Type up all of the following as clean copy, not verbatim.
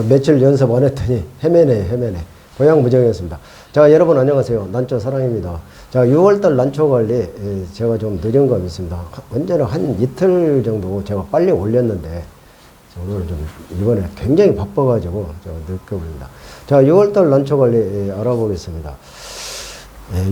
며칠 연습 안 했더니 헤매네. 고향무정이었습니다. 자, 여러분 안녕하세요. 난초 사랑입니다. 자, 6월달 난초 관리 제가 좀 늦은 감이 있습니다. 언제나 한 이틀 정도 제가 빨리 올렸는데 오늘 좀 이번에 굉장히 바빠가지고 좀 늦게 올립니다. 자, 6월달 난초 관리 알아보겠습니다.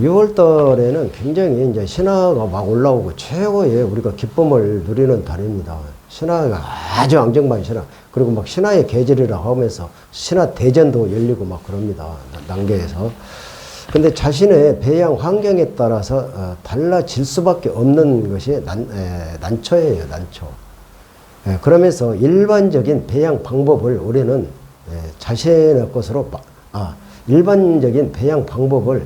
6월달에는 굉장히 이제 신화가 막 올라오고 최고의 우리가 기쁨을 누리는 달입니다. 신화가 아주 앙증맞은 신화. 그리고 막 신화의 계절이라 하면서 신화 대전도 열리고 막 그럽니다. 난계에서. 근데 자신의 배양 환경에 따라서 달라질 수밖에 없는 것이 난초예요, 난초. 그러면서 일반적인 배양 방법을 우리는 자신의 것으로, 일반적인 배양 방법을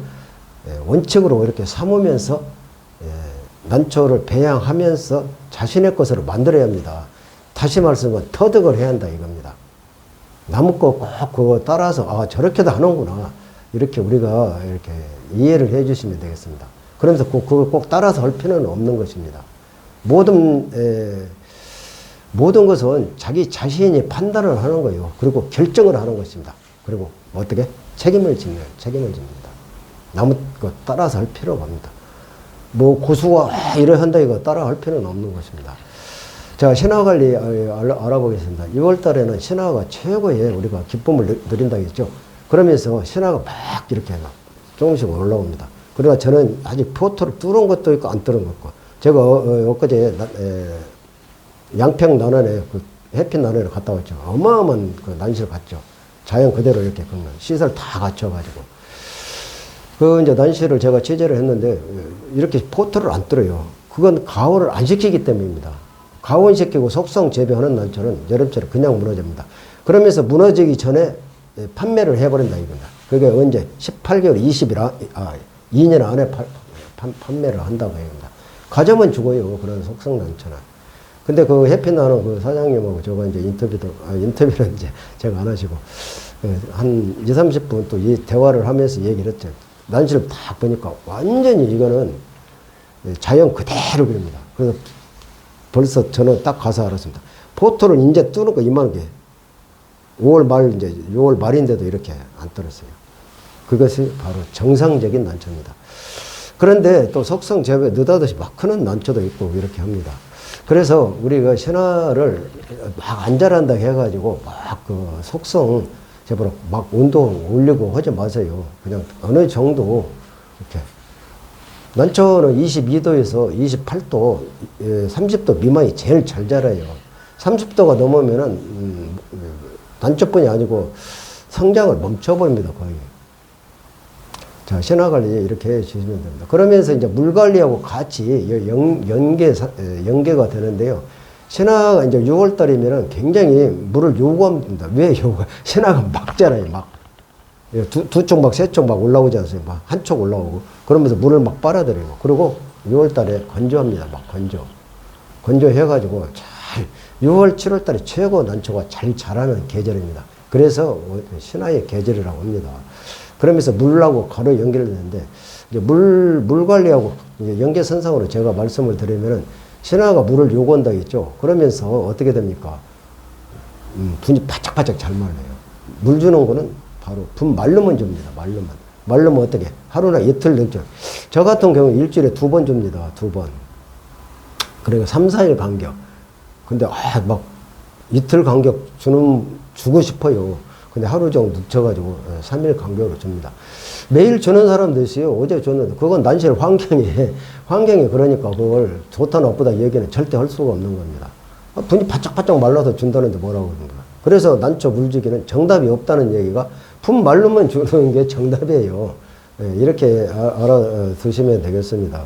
원칙으로 이렇게 삼으면서 난초를 배양하면서 자신의 것으로 만들어야 합니다. 다시 말씀은 터득을 해야 한다 이겁니다. 나무꽃 꼭 그거 따라서 저렇게도 하는구나 이렇게 우리가 이렇게 이해를 해 주시면 되겠습니다. 그러면서 그걸 꼭 따라서 할 필요는 없는 것입니다. 모든 것은 자기 자신이 판단을 하는 거예요. 그리고 결정을 하는 것입니다. 그리고 어떻게? 책임을 집니다. 나무 거 따라서 할 필요가 없습니다. 뭐 고수가 이래 한다 이거 따라 할 필요는 없는 것입니다. 자, 신화 관리 알아보겠습니다. 6월 달에는 신화가 최고의 우리가 기쁨을 누린다 했죠. 그러면서 신화가 막 이렇게 막 조금씩 올라옵니다. 그러나 저는 아직 포토를 뚫은 것도 있고 안 뚫은 것도 있고, 제가 엊그제 양평 난원에 그 햇빛 난원에 갔다 왔죠. 어마어마한 그 난시를 갔죠. 자연 그대로 이렇게 긁는 시설 다 갖춰가지고. 그 이제 난시를 제가 취재를 했는데 이렇게 포토를 안 뚫어요. 그건 가온을 안 시키기 때문입니다. 가온시키고 속성 재배하는 난초는 여름철에 그냥 무너집니다. 그러면서 무너지기 전에 판매를 해버린다 이겁니다. 그게 언제? 18개월, 2년 안에 판매를 한다고 합니다. 가져면 죽어요. 그런 속성 난초는. 근데 그 햇빛 나는 그 사장님하고 저거 이제 인터뷰를 이제 제가 안 하시고 한 20, 30분 또 이 대화를 하면서 얘기를 했죠. 난시를 딱 보니까 완전히 이거는 자연 그대로 그립니다. 그래서 벌써 저는 딱 가서 알았습니다. 포토를 이제 뚫는 거 이만한 게 5월 말, 이제 6월 말인데도 이렇게 안 떨었어요. 그것이 바로 정상적인 난초입니다. 그런데 또 속성 재배 느닷없이 막 크는 난초도 있고 이렇게 합니다. 그래서 우리가 신화를 막 안 자란다 해가지고 막 그 속성 제보로 막 온도 올리고 하지 마세요. 그냥 어느 정도 이렇게. 난초는 22도에서 28도, 30도 미만이 제일 잘 자라요. 30도가 넘으면은 난초뿐이 아니고 성장을 멈춰버립니다, 거의. 자, 신화 관리 이렇게 해 주시면 됩니다. 그러면서 이제 물 관리하고 같이 연계가 되는데요. 신화가 이제 6월달이면은 굉장히 물을 요구합니다. 왜 요구? 신화가 막 자라요, 막. 두 쪽 막, 세 쪽 막 올라오지 않습니까? 막 한 쪽 올라오고. 그러면서 물을 막 빨아들이고. 그리고 6월달에 건조합니다, 막 건조해가지고 잘, 6월, 7월달에 최고 난초가 잘 자라는 계절입니다. 그래서 신화의 계절이라고 합니다. 그러면서 물하고 바로 연결되는데, 이제 물 관리하고 이제 연계선상으로 제가 말씀을 드리면은, 신화가 물을 요구한다 했죠. 그러면서 어떻게 됩니까? 분이 바짝바짝 잘 말라요. 물 주는 거는 바로 분 말르면 줍니다. 말르면 어떻게? 하루나 이틀 늦죠. 저 같은 경우 일주일에 2번 줍니다. 2번. 그러니까 3, 4일 간격. 근데 막 이틀 간격 주고 싶어요. 근데 하루 정도 늦춰가지고 3일 간격으로 줍니다. 매일 주는 사람도 있어요. 어제 줬는데 그건 난실 환경이 그러니까 그걸 좋다 나쁘다 얘기는 절대 할 수가 없는 겁니다. 분이 바짝바짝 말라서 준다는데 뭐라고 그러는 거야. 그래서 난초 물주기는 정답이 없다는 얘기가 분 말르면 주는 게 정답이에요. 이렇게 알아두시면 되겠습니다.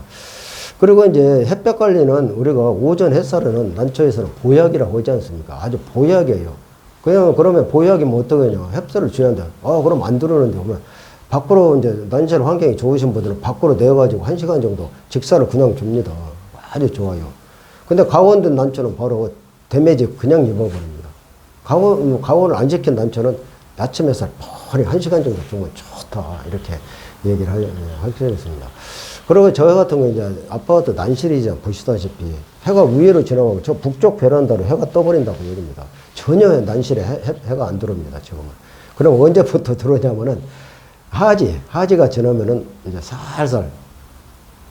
그리고 이제 햇볕 관리는 우리가 오전 햇살에는 난초에서는 보약이라고 하지 않습니까? 아주 보약이에요. 그러면 보약이면 어떠겠냐. 햇살을 줘야 한다. 그럼 안 들어오는데, 그러면 밖으로 이제 난실 환경이 좋으신 분들은 밖으로 내가지고 1시간 정도 직사를 그냥 줍니다. 아주 좋아요. 근데 강원도 난초는 바로 데미지 그냥 입어버립니다. 강원을 안 지킨 난초는 아침 햇살 펄이 1시간 정도 주면 좋다. 이렇게 얘기를 하겠습니다. 그리고 저 같은 경우 이제 아파트 난실이죠. 보시다시피 해가 위로 지나가고 저 북쪽 베란다로 해가 떠버린다고 얘기합니다. 전혀 난실에 해가 안 들어옵니다, 지금은. 그럼 언제부터 들어오냐면은, 하지가 지나면은 이제 살살,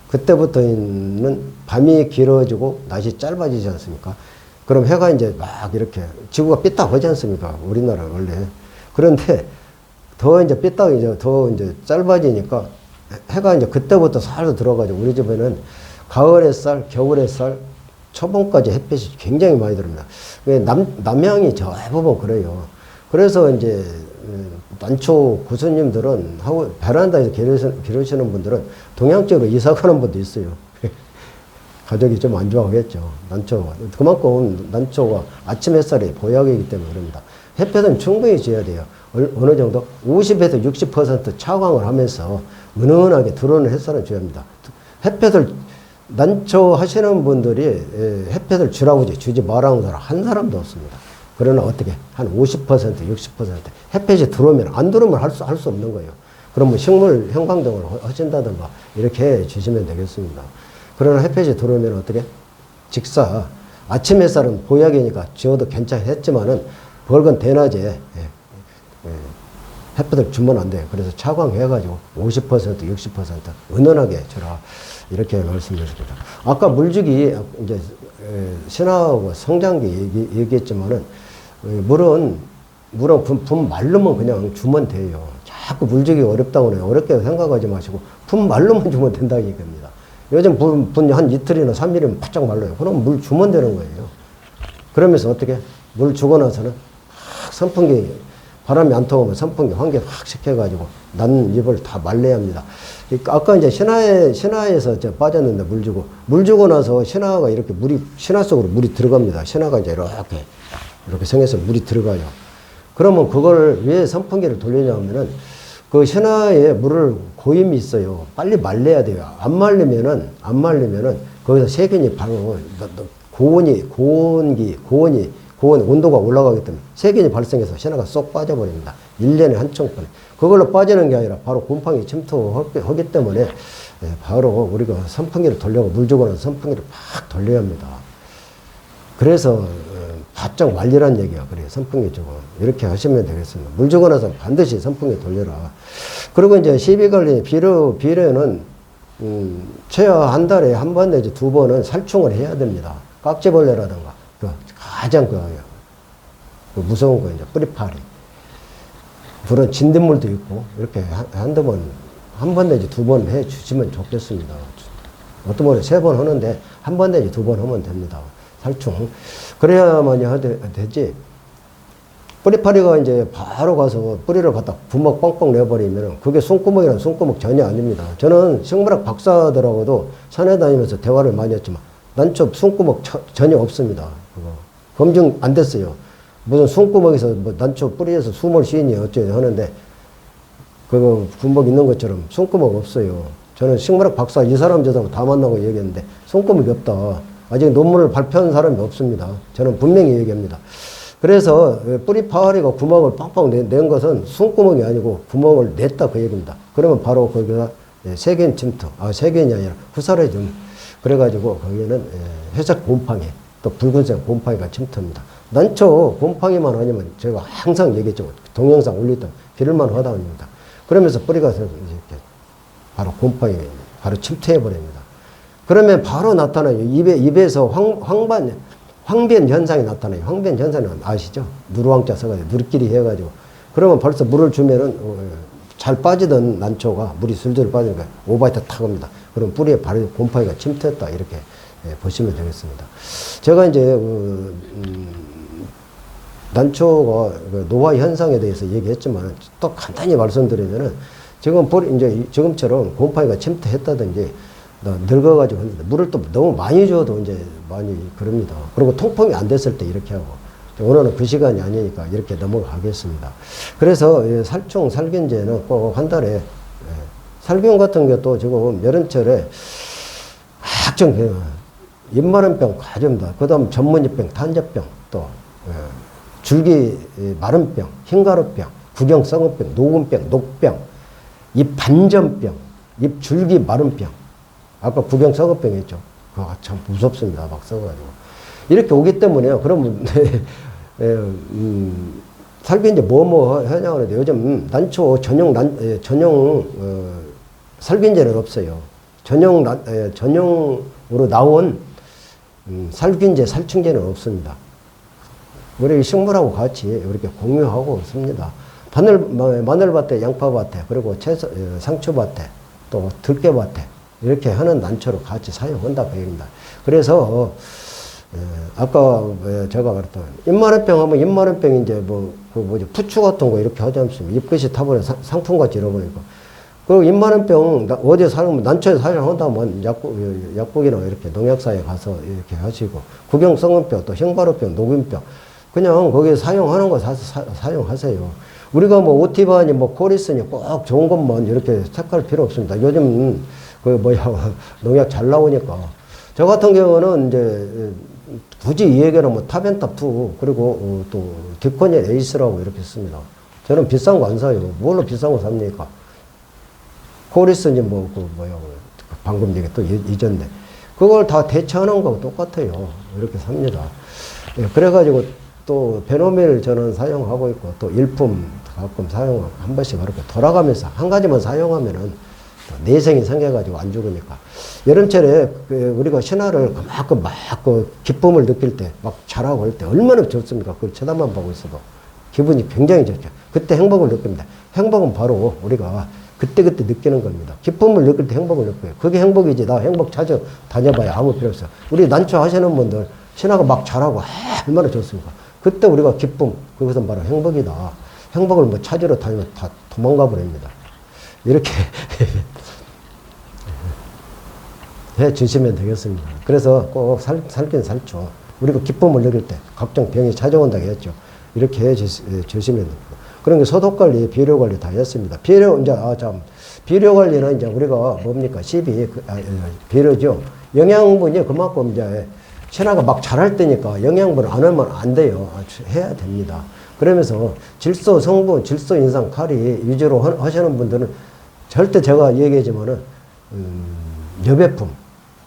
그때부터는 밤이 길어지고 낮이 짧아지지 않습니까? 그럼 해가 이제 막 이렇게, 지구가 삐딱하지 않습니까? 우리나라 원래. 그런데 더 이제 삐딱 이제 더 이제 짧아지니까 해가 이제 그때부터 살살 들어가지고 우리 집에는 가을 햇살, 겨울 햇살, 초봄까지 햇빛이 굉장히 많이 들어옵니다. 남향이 저 대부분 그래요. 그래서 이제 난초 구스님들은 하고 베란다에서 기르시는 분들은 동양 쪽으로 이사 가는 분도 있어요. 가족이 좀 안 좋아하겠죠. 난초가. 그만큼 난초가 아침 햇살이 보약이기 때문에 그럽니다. 햇볕은 충분히 쬐야 돼요. 어느 정도? 50에서 60% 차광을 하면서 은은하게 들어오는 햇살은 줘야 합니다. 햇볕을, 난초 하시는 분들이 햇볕을 주라고 주지 말라는 사람 한 사람도 없습니다. 그러나 어떻게? 한 50%, 60% 햇볕이 들어오면, 안 들어오면 할 수 없는 거예요. 그럼 뭐 식물 형광등을 하신다든가 이렇게 해 주시면 되겠습니다. 그러나 햇볕이 들어오면 어떻게? 직사. 아침 햇살은 보약이니까 지어도 괜찮겠지만은 벌건 대낮에 햇볕을 주면 안 돼요. 그래서 차광해가지고 50%, 60% 은은하게 줘라. 이렇게 말씀드렸습니다. 아까 물주기, 이제, 신화하고 성장기 얘기했지만은, 물은 분 마르면 그냥 주면 돼요. 자꾸 물주기가 어렵다고 해요. 어렵게 생각하지 마시고, 분 마르면 주면 된다는 얘기입니다. 요즘 분 한 이틀이나 3일이면 바짝 말라요. 그럼 물 주면 되는 거예요. 그러면서 어떻게? 물 주고 나서는 확 선풍기, 바람이 안 통하면 선풍기 환기 확 시켜가지고 난 잎을 다 말려야 합니다. 아까 이제 신화에서 빠졌는데 물 주고 나서 신화가 이렇게 신화 속으로 물이 들어갑니다. 신화가 이제 이렇게 생겨서 물이 들어가요. 그러면 그걸 왜 선풍기를 돌리냐면은 그 신화에 물을 고임이 있어요. 빨리 말려야 돼요. 안 말리면은 거기서 세균이 바로 고온 온도가 올라가기 때문에 세균이 발생해서 신화가 쏙 빠져버립니다. 1년에 한 총번에. 그걸로 빠지는 게 아니라 바로 곰팡이 침투하기 때문에 바로 우리가 선풍기를 돌려고 물 주고 나서 선풍기를 팍 돌려야 합니다. 그래서 바짝 말리란 얘기야. 그래요. 선풍기 주고. 이렇게 하시면 되겠습니다. 물 주고 나서 반드시 선풍기 돌려라. 그리고 이제 시비관리, 비료는 최하 한 달에 한 번 내지 두 번은 살충을 해야 됩니다. 깍지벌레라든가. 가장 무서운 거 이제 뿌리파리. 물은 진딧물도 있고, 이렇게 한두 번, 한 번 내지 두 번 해 주시면 좋겠습니다. 어떤 분은 세 번 하는데, 한 번 내지 두 번 하면 됩니다. 살충. 그래야만이 되지. 뿌리파리가 이제 바로 가서 뿌리를 갖다 구멍 뻥뻥 내버리면 그게 손구멍이란 손구멍 전혀 아닙니다. 저는 식물학 박사들하고도 산에 다니면서 대화를 많이 했지만, 난초 손구멍 전혀 없습니다. 그거. 검증 안 됐어요. 무슨 손구멍에서 뭐 난초 뿌리에서 숨을 쉬니 어쩌니 하는데, 그거 구멍 있는 것처럼 손구멍 없어요. 저는 식물학 박사 이 사람 저 사람 다 만나고 얘기했는데, 손구멍이 없다. 아직 논문을 발표한 사람이 없습니다. 저는 분명히 얘기합니다. 그래서 뿌리파리가 구멍을 빵빵 낸 것은 손구멍이 아니고 구멍을 냈다 그 얘기입니다. 그러면 바로 거기가 세균 침투, 세균이 아니라 후사레즘. 그래가지고 거기는 회색 곰팡이, 또 붉은색 곰팡이가 침투합니다. 난초 곰팡이만 아니면 제가 항상 얘기했죠. 동영상 올렸던 비를만 하다 합니다. 그러면서 뿌리가 이렇게 바로 곰팡이 바로 침투해버립니다. 그러면 바로 나타나요. 입에서 황변 현상이 나타나요. 황변 현상은 아시죠? 누르왕자 써가지고 누리끼리 해가지고. 그러면 벌써 물을 주면은 잘 빠지던 난초가 물이 슬슬 빠지니까 오바이트 탁 옵니다. 그럼 뿌리에 바로 곰팡이가 침투했다. 이렇게 보시면 되겠습니다. 제가 이제 난초가 노화 현상에 대해서 얘기했지만 또 간단히 말씀드리면은 지금 이제 지금처럼 곰팡이가 침투했다든지 늙어가지고 했는데 물을 또 너무 많이 줘도 이제 많이 그럽니다. 그리고 통풍이 안 됐을 때 이렇게 하고, 오늘은 그 시간이 아니니까 이렇게 넘어가겠습니다. 그래서 살충, 살균제는 꼭 한 달에, 살균 같은 것도 지금 여름철에 각종 잎마른병 가져옵니다. 그 다음 전문잎병, 탄저병, 또 줄기 마른병, 흰가루병, 구경성어병, 녹음병, 녹병, 잎 반전병, 잎 줄기 마른병. 아까 구경성어병 했죠. 그거 참 무섭습니다. 막 써가지고. 이렇게 오기 때문에요. 그러면 살균제 뭐뭐 하냐고 하는데 요즘 난초 전용 살균제는 없어요. 전용으로 나온 살균제, 살충제는 없습니다. 우리 식물하고 같이 이렇게 공유하고 씁니다. 마늘밭에, 양파밭에, 그리고 상추밭에, 또 들깨밭에 이렇게 하는 난초로 같이 사용한다 그 얘기입니다. 그래서 아까 제가 말했던 입마늘병 하면 입마늘병 이제 부추 같은 거 이렇게 하지 않습니까? 잎끝이 타버려 상품같이 잃어버리고. 그 입마늘병 어디에 사용하면 난초에 사용한다면 약국이나 이렇게 농약사에 가서 이렇게 하시고, 구경성은병, 또 형바로병, 녹균병 그냥 거기에 사용하는 거 사서 사용하세요. 우리가 오티바니 코리스니 꼭 좋은 것만 이렇게 택할 필요 없습니다. 요즘 농약 잘 나오니까. 저 같은 경우는 이제 굳이 이 얘기를 하면 타벤탑2 그리고 또 디코니엘 에이스라고 이렇게 씁니다. 저는 비싼 거 안 사요. 뭘로 비싼 거 삽니까? 코리스니 방금 얘기 또 이전에 그걸 다 대체하는 거 똑같아요. 이렇게 삽니다. 예, 그래가지고 또 베노밀 저는 사용하고 있고, 또 일품 가끔 한 번씩 그렇게 돌아가면서 한 가지만 사용하면은 내생이 생겨가지고 안 죽으니까. 여름철에 우리가 신화를 그만큼 기쁨을 느낄 때, 막 자라고 할 때 얼마나 좋습니까? 그걸 쳐다만 보고 있어도 기분이 굉장히 좋죠. 그때 행복을 느낍니다. 행복은 바로 우리가 그때그때 느끼는 겁니다. 기쁨을 느낄 때 행복을 느껴요. 그게 행복이지. 나 행복 찾아 다녀봐야 아무 필요 없어요. 우리 난초 하시는 분들 신화가 막 자라고 얼마나 좋습니까? 그때 우리가 기쁨, 그것은 바로 행복이다. 행복을 찾으러 다니면 다 도망가 버립니다. 이렇게 해 주시면 되겠습니다. 그래서 꼭 살긴 살죠. 우리가 기쁨을 느낄 때 각종 병이 찾아온다고 했죠. 이렇게 해 주시면 됩니다. 그런 소독 관리, 비료 관리 다 했습니다. 비료 관리는 이제 우리가 뭡니까? 비료죠. 영양분이 그만큼 이제 신화가 막 자랄 때니까 영양분 안 하면 안 돼요. 해야 됩니다. 그러면서 질소 성분, 질소 인상 칼이 위주로 하시는 분들은 절대 제가 얘기하지만은, 여배품,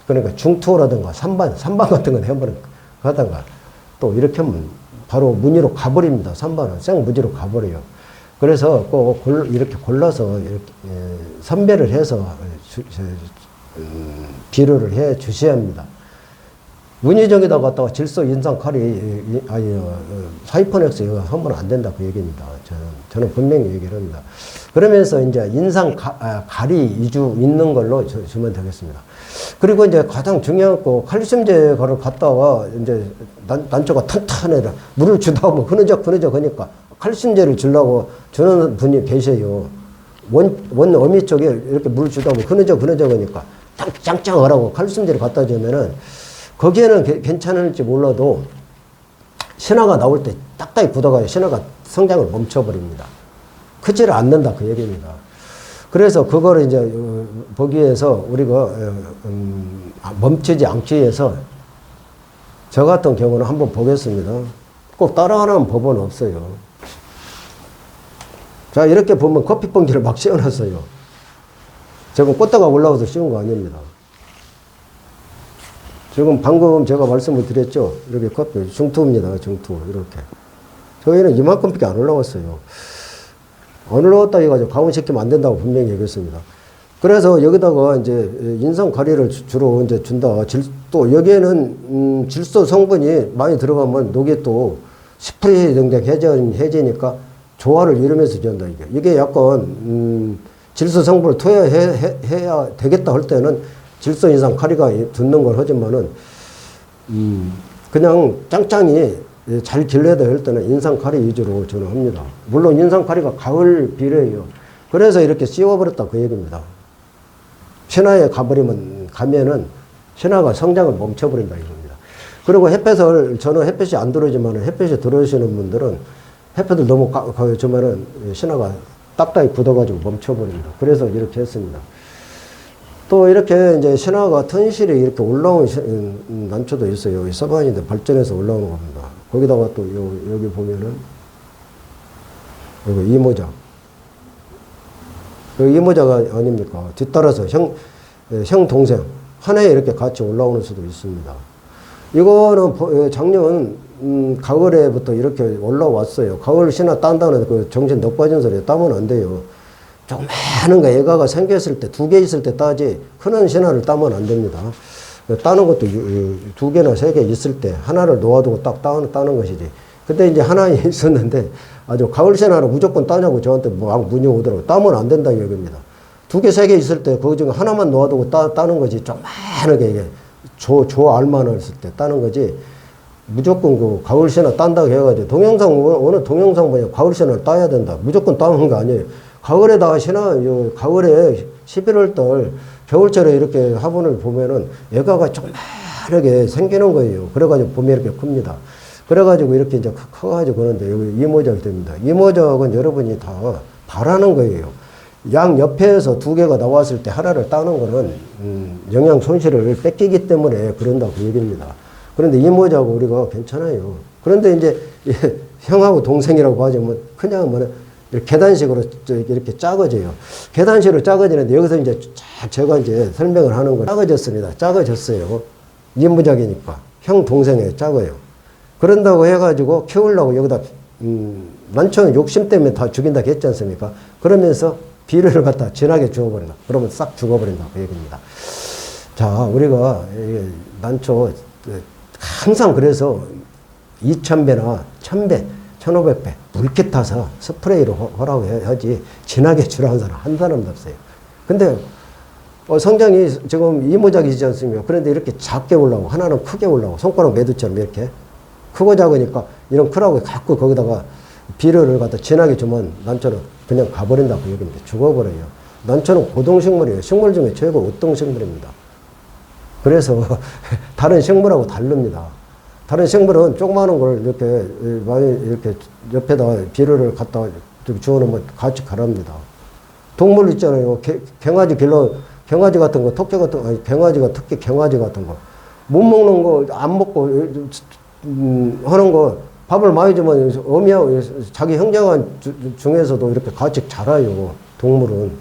그러니까 중투라든가 산반 같은 건 해버린 하다가 또 이렇게 하면 바로 무늬로 가버립니다. 산반은 생무지로 가버려요. 그래서 꼭 이렇게 골라서 이렇게 선별을 해서 비료를 해 주셔야 합니다. 문의정에다 갖다가 질소 인상 칼이 사이퍼넥스 이거 하면 안 된다 그 얘기입니다. 저는 분명히 얘기를 합니다. 그러면서 이제 인상 칼이 있는 걸로 주면 되겠습니다. 그리고 이제 가장 중요한 거 칼슘제를 갖다가 이제 난초가 탄탄해라 물을 주다 보면 흐느적 하니까 칼슘제를 주려고 주는 분이 계셔요. 원 어미 쪽에 이렇게 물을 주다 보면 흐느적 하니까 짱짱하라고 칼슘제를 갖다 주면은 거기에는 괜찮을지 몰라도 신화가 나올 때 딱딱이 굳어가지고 신화가 성장을 멈춰버립니다. 크지를 않는다 그 얘기입니다. 그래서 그거를 이제 보기 위해서 우리가 멈추지 않기 위해서 저 같은 경우는 한번 보겠습니다. 꼭 따라하는 법은 없어요. 자, 이렇게 보면 커피봉지를 막 씌워놨어요. 지금 꽃다가 올라와서 씌운 거 아닙니다. 지금 방금 제가 말씀을 드렸죠. 이렇게 커피, 중투입니다. 중투. 이렇게. 저희는 이만큼밖에 안 올라왔어요. 안 올라왔다 해가지고 가온시키면 안 된다고 분명히 얘기했습니다. 그래서 여기다가 이제 인상 가리를 주로 이제 준다. 또 여기에는 질소 성분이 많이 들어가면 녹이 또 스프레이 등등 해지니까 조화를 이루면서 준다. 이게 약간 질소 성분을 투여해야 되겠다 할 때는 질소 인상 카리가 듣는 걸 하지만은, 그냥 짱짱이 잘 길러야 될 때는 인상 카리 위주로 저는 합니다. 물론 인상 카리가 가을 비료예요. 그래서 이렇게 씌워버렸다 그 얘기입니다. 신화에 가면은 신화가 성장을 멈춰버린다 이겁니다. 그리고 햇볕을, 저는 햇볕이 안 들어오지만 햇볕이 들어오시는 분들은 햇볕을 너무 주면은 신화가 딱딱이 굳어가지고 멈춰버립니다. 그래서 이렇게 했습니다. 또 이렇게 이제 신화가 튼실이 이렇게 올라온 난초도 있어요. 여기 서반인데 발전해서 올라오는 겁니다. 거기다가 또 여기 보면은 여기 이모작. 여기 이모자가 아닙니까? 뒤따라서 형 동생 한 해에 이렇게 같이 올라오는 수도 있습니다. 이거는 작년 가을에부터 이렇게 올라왔어요. 가을 신화 딴다는 그 정신 넉 빠진 소리에 따면 안 돼요. 조그마한 거 애가가 생겼을 때, 2개 있을 때 따지, 큰 신화를 따면 안 됩니다. 따는 것도 2개나 3개 있을 때 하나를 놓아두고 딱 따는 것이지. 근데 이제 하나 있었는데 아주 가을 신화를 무조건 따냐고 저한테 뭐 문의 오더라고요. 따면 안 된다는 얘기입니다. 2개, 3개 있을 때 그 중에 하나만 놓아두고 따는 거지. 조그마하게 이게 조 알만을 했을 때 따는 거지. 무조건 그 가을 신화 딴다고 해가지고 어느 동영상 보냐 가을 신화를 따야 된다. 무조건 따는 거 아니에요. 가을에다가 가을에 11월 달 겨울철에 이렇게 화분을 보면은 애가가 조그마하게 생기는 거예요. 그래가지고 봄에 이렇게 큽니다. 그래가지고 이렇게 이제 커가지고 그러는데 여기 이모작이 됩니다. 이모작은 여러분이 다 바라는 거예요. 양 옆에서 2개가 나왔을 때 하나를 따는 거는 영양 손실을 뺏기기 때문에 그런다고 그 얘기입니다. 그런데 이모작 우리가 괜찮아요. 그런데 이제 형하고 동생이라고 하지 뭐 그냥 뭐 이렇게 계단식으로 이렇게 작아져요. 계단식으로 작아지는데 여기서 이제 제가 이제 설명을 하는 건 작아졌습니다. 작아졌어요. 이모작이니까 형 동생이 작아요. 그런다고 해가지고 키우려고 여기다 난초는 욕심 때문에 다 죽인다 했지 않습니까? 그러면서 비료를 갖다 진하게 주어버린다. 그러면 싹 죽어버린다. 그 얘기입니다. 자, 우리가 난초 항상 그래서 2000배나 1000배, 1500배 묽게 타서 스프레이로 하라고 해야지 진하게 주라는 사람 한 사람도 없어요. 근데 성장이 지금 이모작이지 않습니까? 그런데 이렇게 작게 올라오고 하나는 크게 올라오고 손가락 매두처럼 이렇게 크고 작으니까 이런 크라고 갖고 거기다가 비료를 갖다 진하게 주면 난초는 그냥 가버린다고 얘기입니다. 죽어버려요. 난초는 고동식물이에요. 식물 중에 최고 우등식물입니다. 그래서 다른 식물하고 다릅니다. 다른 식물은 조그마한 걸 이렇게 많이 이렇게 옆에다 비료를 갖다 주워놓으면 같이 가랍니다. 동물 있잖아요. 갱아지 같은 거, 토끼 같은 거, 아니, 갱아지가 특히 갱아지 같은 거. 못 먹는 거, 안 먹고 하는 거, 밥을 많이 주면 어미하고 자기 형제간 중에서도 이렇게 같이 자라요. 동물은.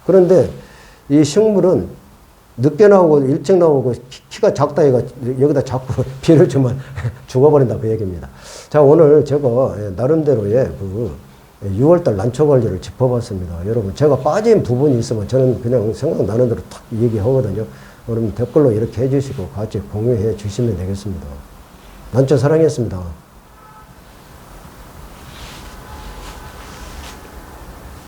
그런데 이 식물은 늦게 나오고 일찍 나오고 키가 작다 해가 여기다 자꾸 비를 주면 죽어버린다 그 얘기입니다. 자, 오늘 제가 나름대로의 그 6월달 난초 관리를 짚어봤습니다. 여러분 제가 빠진 부분이 있으면 저는 그냥 생각나는 대로 탁 얘기하거든요. 여러분 댓글로 이렇게 해주시고 같이 공유해 주시면 되겠습니다. 난초 사랑했습니다.